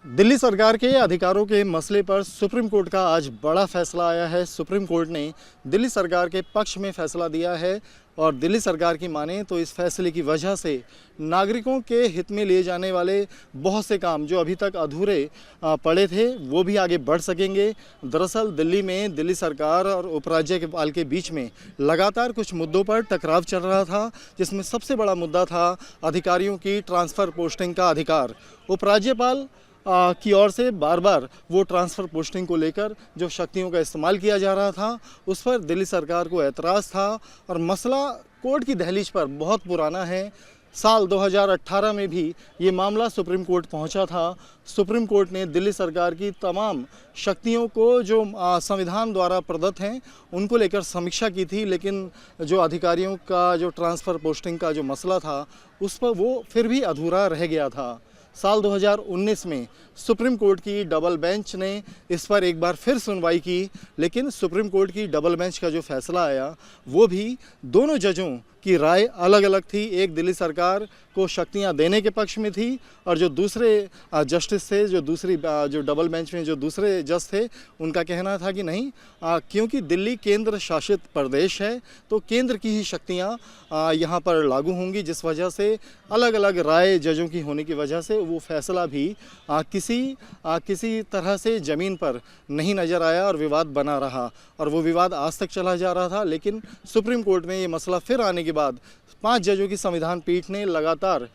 दिल्ली सरकार के अधिकारों के मसले पर सुप्रीम कोर्ट का आज बड़ा फैसला आया है। सुप्रीम कोर्ट ने दिल्ली सरकार के पक्ष में फैसला दिया है और दिल्ली सरकार की माने तो इस फैसले की वजह से नागरिकों के हित में लिए जाने वाले बहुत से काम जो अभी तक अधूरे पड़े थे वो भी आगे बढ़ सकेंगे। दरअसल दिल्ली में दिल्ली सरकार और उपराज्यपाल के बीच में लगातार कुछ मुद्दों पर टकराव चल रहा था, जिसमें सबसे बड़ा मुद्दा था अधिकारियों की ट्रांसफ़र पोस्टिंग का अधिकार। उपराज्यपाल की ओर से बार बार वो ट्रांसफ़र पोस्टिंग को लेकर जो शक्तियों का इस्तेमाल किया जा रहा था उस पर दिल्ली सरकार को एतराज़ था और मसला कोर्ट की दहलीज पर बहुत पुराना है। साल 2018 में भी ये मामला सुप्रीम कोर्ट पहुंचा था। सुप्रीम कोर्ट ने दिल्ली सरकार की तमाम शक्तियों को जो संविधान द्वारा प्रदत्त हैं उनको लेकर समीक्षा की थी, लेकिन जो अधिकारियों का जो ट्रांसफ़र पोस्टिंग का जो मसला था उस पर वो फिर भी अधूरा रह गया था। साल 2019 में सुप्रीम कोर्ट की डबल बेंच ने इस पर एक बार फिर सुनवाई की, लेकिन सुप्रीम कोर्ट की डबल बेंच का जो फैसला आया वो भी दोनों जजों की राय अलग अलग थी। एक दिल्ली सरकार को शक्तियां देने के पक्ष में थी और जो दूसरे जस्टिस थे, जो डबल बेंच में जो दूसरे जज थे, उनका कहना था कि नहीं, क्योंकि दिल्ली केंद्र शासित प्रदेश है तो केंद्र की ही शक्तियां यहां पर लागू होंगी, जिस वजह से अलग अलग राय जजों की होने की वजह से वो फैसला भी किसी तरह से ज़मीन पर नहीं नज़र आया और विवाद बना रहा और वो विवाद आज तक चला जा रहा था। लेकिन सुप्रीम कोर्ट में ये मसला फिर आने के बाद 5 जजों की संविधान पीठ ने लगातार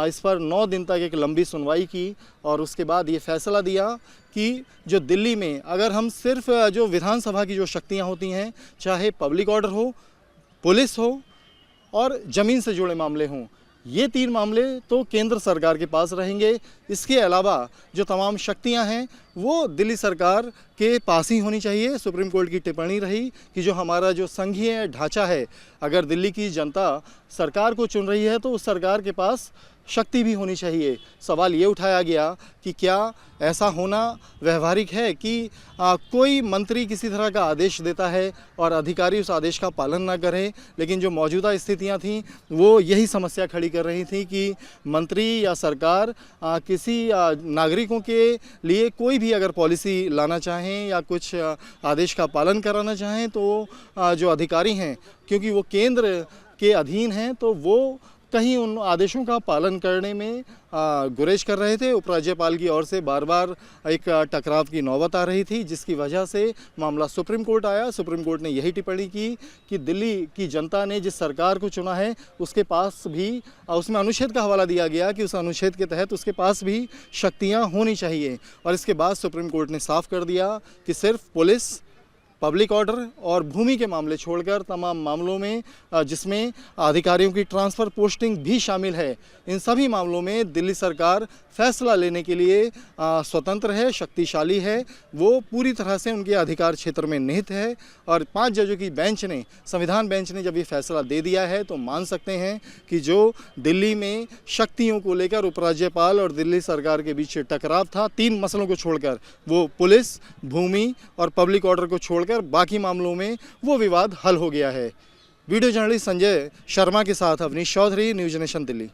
इस पर 9 दिन तक एक लंबी सुनवाई की और उसके बाद ये फैसला दिया कि जो दिल्ली में अगर हम सिर्फ जो विधानसभा की जो शक्तियां होती हैं, चाहे पब्लिक ऑर्डर हो, पुलिस हो और ज़मीन से जुड़े मामले हों, ये 3 मामले तो केंद्र सरकार के पास रहेंगे। इसके अलावा जो तमाम शक्तियां हैं वो दिल्ली सरकार के पास ही होनी चाहिए। सुप्रीम कोर्ट की टिप्पणी रही कि जो हमारा जो संघीय ढांचा है, अगर दिल्ली की जनता सरकार को चुन रही है तो उस सरकार के पास शक्ति भी होनी चाहिए। सवाल ये उठाया गया कि क्या ऐसा होना व्यवहारिक है कि कोई मंत्री किसी तरह का आदेश देता है और अधिकारी उस आदेश का पालन ना करें। लेकिन जो मौजूदा स्थितियां थीं वो यही समस्या खड़ी कर रही थी कि मंत्री या सरकार किसी नागरिकों के लिए कोई भी अगर पॉलिसी लाना चाहें या कुछ आदेश का पालन कराना चाहें तो जो अधिकारी हैं, क्योंकि वो केंद्र के अधीन हैं, तो वो कहीं उन आदेशों का पालन करने में गुरेज कर रहे थे। उपराज्यपाल की ओर से बार बार एक टकराव की नौबत आ रही थी, जिसकी वजह से मामला सुप्रीम कोर्ट आया। सुप्रीम कोर्ट ने यही टिप्पणी की कि दिल्ली की जनता ने जिस सरकार को चुना है उसके पास भी उसमें अनुच्छेद का हवाला दिया गया कि उस अनुच्छेद के तहत उसके पास भी शक्तियाँ होनी चाहिए। और इसके बाद सुप्रीम कोर्ट ने साफ कर दिया कि सिर्फ पुलिस, पब्लिक ऑर्डर और भूमि के मामले छोड़कर तमाम मामलों में जिसमें अधिकारियों की ट्रांसफ़र पोस्टिंग भी शामिल है, इन सभी मामलों में दिल्ली सरकार फैसला लेने के लिए स्वतंत्र है, शक्तिशाली है, वो पूरी तरह से उनके अधिकार क्षेत्र में निहित है। और 5 जजों की बेंच ने, संविधान बेंच ने जब ये फैसला दे दिया है तो मान सकते हैं कि जो दिल्ली में शक्तियों को लेकर उपराज्यपाल और दिल्ली सरकार के बीच टकराव था 3 मसलों को छोड़कर, वो पुलिस, भूमि और पब्लिक ऑर्डर को छोड़कर बाकी मामलों में वो विवाद हल हो गया है। वीडियो जर्नलिस्ट संजय शर्मा के साथ अवनीश चौधरी, न्यूज़ नेशन दिल्ली।